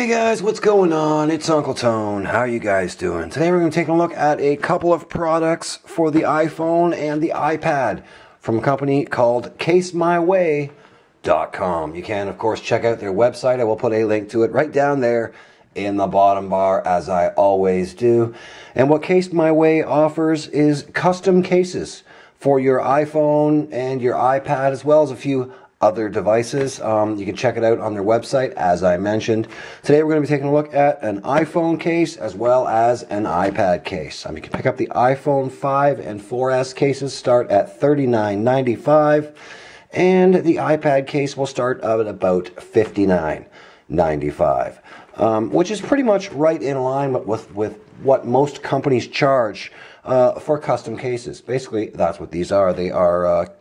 Hey guys, what's going on? It's Uncle Tone. How are you guys doing? Today we're going to take a look at a couple of products for the iPhone and the iPad from a company called CaseMyWay.com. You can, of course, check out their website. I will put a link to it right down there in the bottom bar, as I always do. And what CaseMyWay offers is custom cases for your iPhone and your iPad, as well as a few other devices. You can check it out on their website, as I mentioned. Today we're going to be taking a look at an iPhone case as well as an iPad case. You can pick up the iPhone 5 and 4S cases, start at $39.95, and the iPad case will start at about $59.95, which is pretty much right in line with what most companies charge for custom cases. Basically, that's what these are. They are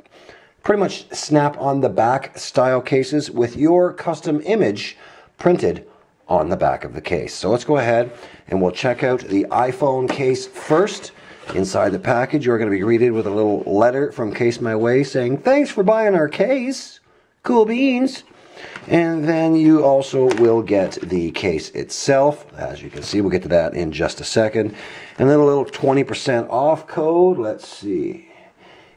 pretty much snap on the back style cases with your custom image printed on the back of the case. So let's go ahead and we'll check out the iPhone case first. Inside the package, you're going to be greeted with a little letter from CaseMyWay saying, "Thanks for buying our case. Cool beans." And then you also will get the case itself. As you can see, we'll get to that in just a second. And then a little 20% off code. Let's see.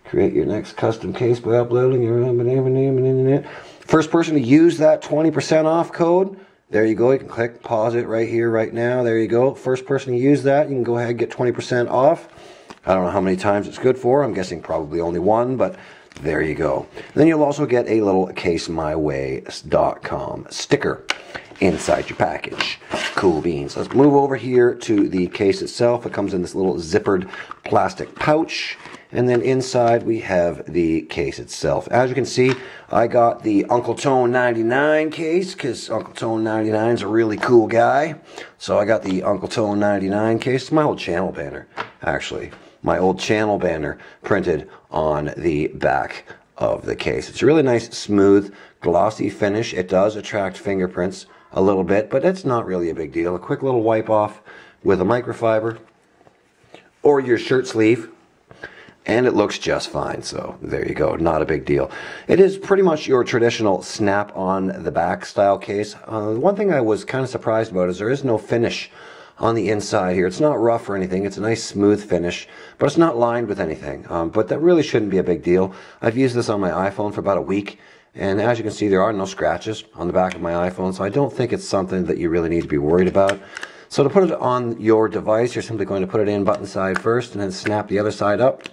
Create your next custom case by uploading your name. First person to use that 20% off code, there you go. You can click pause it right here, right now. There you go. First person to use that, you can go ahead and get 20% off. I don't know how many times it's good for. I'm guessing probably only one, but there you go. Then you'll also get a little CaseMyWay.com sticker inside your package. Cool beans. Let's move over here to the case itself. It comes in this little zippered plastic pouch. And then inside we have the case itself. As you can see, I got the Uncle Tone 99 case because Uncle Tone 99 is a really cool guy. So I got the Uncle Tone 99 case. It's my old channel banner, actually. My old channel banner printed on the back of the case. It's a really nice, smooth, glossy finish. It does attract fingerprints a little bit, but it's not really a big deal. A quick little wipe off with a microfiber or your shirt sleeve, and it looks just fine. So there you go, not a big deal. It is pretty much your traditional snap on the back style case. One thing I was kind of surprised about is there is no finish on the inside here. It's not rough or anything. It's a nice smooth finish, but it's not lined with anything. But that really shouldn't be a big deal. I've used this on my iPhone for about a week, and as you can see, there are no scratches on the back of my iPhone, so I don't think it's something that you really need to be worried about. So to put it on your device, you're simply going to put it in button side first and then snap the other side up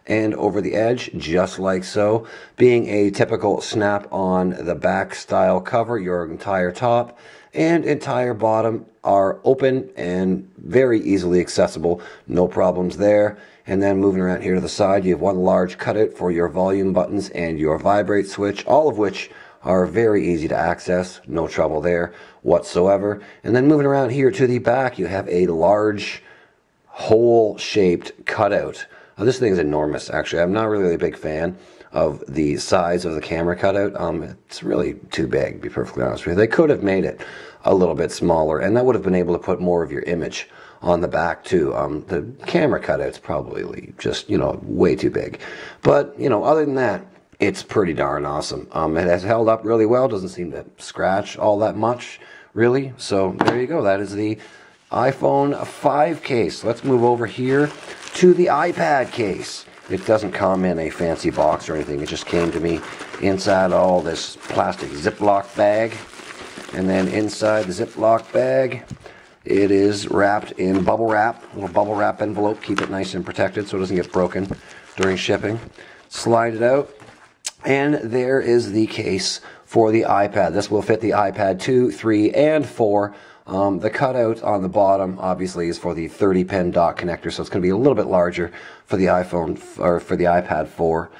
and over the edge, just like so. Being a typical snap on the back style cover, your entire top and entire bottom are open and very easily accessible. No problems there. And then moving around here to the side, you have one large cutout for your volume buttons and your vibrate switch, all of which are very easy to access. No trouble there whatsoever. And then moving around here to the back, you have a large hole-shaped cutout. This thing is enormous, actually. I'm not really a big fan of the size of the camera cutout. It's really too big, to be perfectly honest with you. They could have made it a little bit smaller, and that would have been able to put more of your image on the back, too. The camera cutout's probably just, way too big. But, other than that, it's pretty darn awesome. It has held up really well. Doesn't seem to scratch all that much, really. So, there you go. That is the iPhone 5 case. Let's move over here to the iPad case. It doesn't come in a fancy box or anything. It just came to me inside all this plastic Ziploc bag. And then inside the Ziploc bag, it is wrapped in bubble wrap, a little bubble wrap envelope. Keep it nice and protected so it doesn't get broken during shipping. Slide it out, and there is the case for the iPad. This will fit the iPad 2, 3, and 4. The cutout on the bottom obviously is for the 30-pin dock connector, so it's going to be a little bit larger for the iPhone or for the iPad 4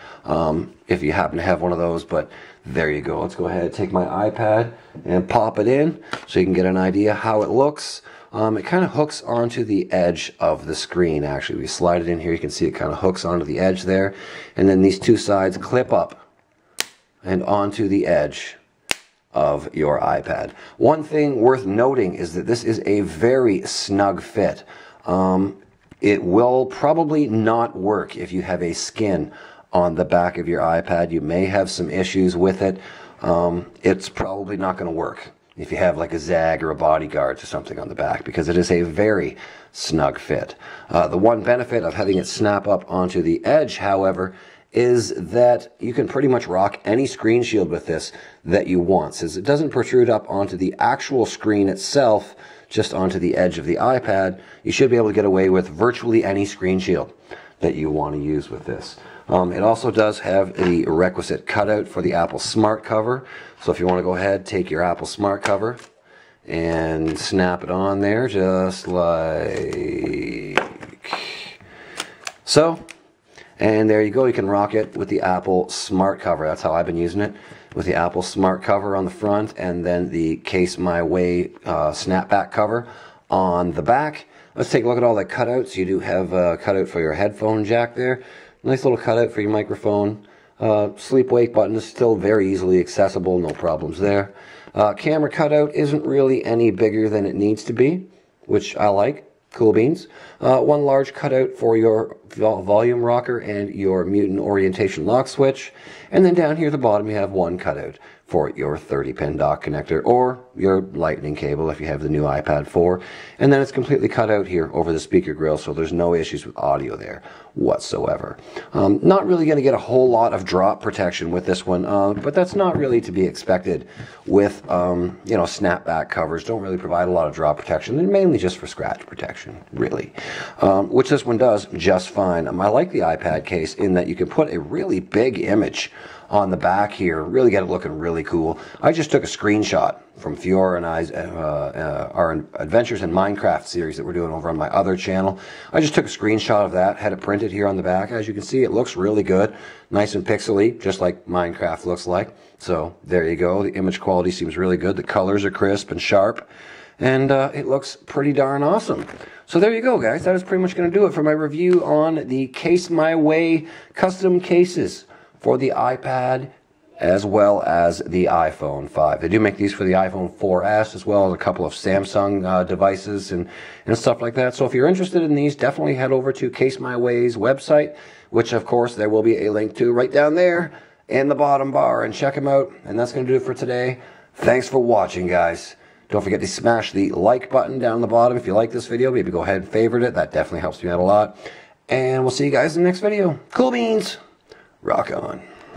if you happen to have one of those. But there you go. Let's go ahead and take my iPad and pop it in so you can get an idea how it looks. It kind of hooks onto the edge of the screen. Actually, we slide it in here. You can see it kind of hooks onto the edge there, and then these two sides clip up and onto the edge of your iPad. One thing worth noting is that this is a very snug fit. It will probably not work if you have a skin on the back of your iPad. You may have some issues with it. It's probably not going to work. if you have like a Zag or a Bodyguards or something on the back, because it is a very snug fit. The one benefit of having it snap up onto the edge, however, is that you can pretty much rock any screen shield with this that you want, since it doesn't protrude up onto the actual screen itself, just onto the edge of the iPad. You should be able to get away with virtually any screen shield that you want to use with this. It also does have the requisite cutout for the Apple Smart Cover. So if you want to go ahead, take your Apple Smart Cover and snap it on there just like so. And there you go. You can rock it with the Apple Smart Cover. That's how I've been using it, with the Apple Smart Cover on the front and then the CaseMyWay snapback cover on the back. Let's take a look at all the cutouts. You do have a cutout for your headphone jack there. Nice little cutout for your microphone. Sleep-wake button is still very easily accessible, no problems there. Camera cutout isn't really any bigger than it needs to be, which I like. Cool beans. One large cutout for your volume rocker and your mutant orientation lock switch. And then down here at the bottom you have one cutout for your 30-pin dock connector or your lightning cable if you have the new iPad 4. And then it's completely cut out here over the speaker grill, so there's no issues with audio there whatsoever. Not really going to get a whole lot of drop protection with this one, but that's not really to be expected with you know, snapback covers. Don't really provide a lot of drop protection. They're mainly just for scratch protection, really, which this one does just fine. I like the iPad case in that you can put a really big image on the back here, really get it looking really cool. I just took a screenshot from Fiora and I's our Adventures in Minecraft series that we're doing over on my other channel. I just took a screenshot of that, had it printed here on the back. As you can see, it looks really good, nice and pixely, just like Minecraft looks like. So there you go. The image quality seems really good. The colors are crisp and sharp, and it looks pretty darn awesome. So there you go, guys. That is pretty much going to do it for my review on the CaseMyWay Custom Cases for the iPad as well as the iPhone 5. They do make these for the iPhone 4S as well as a couple of Samsung devices and stuff like that. So if you're interested in these, definitely head over to CaseMyWay's website, which of course there will be a link to right down there in the bottom bar, and check them out. And that's going to do it for today. Thanks for watching, guys. Don't forget to smash the like button down the bottom if you like this video. Maybe go ahead and favorite it. That definitely helps me out a lot. And we'll see you guys in the next video. Cool beans. Rock on.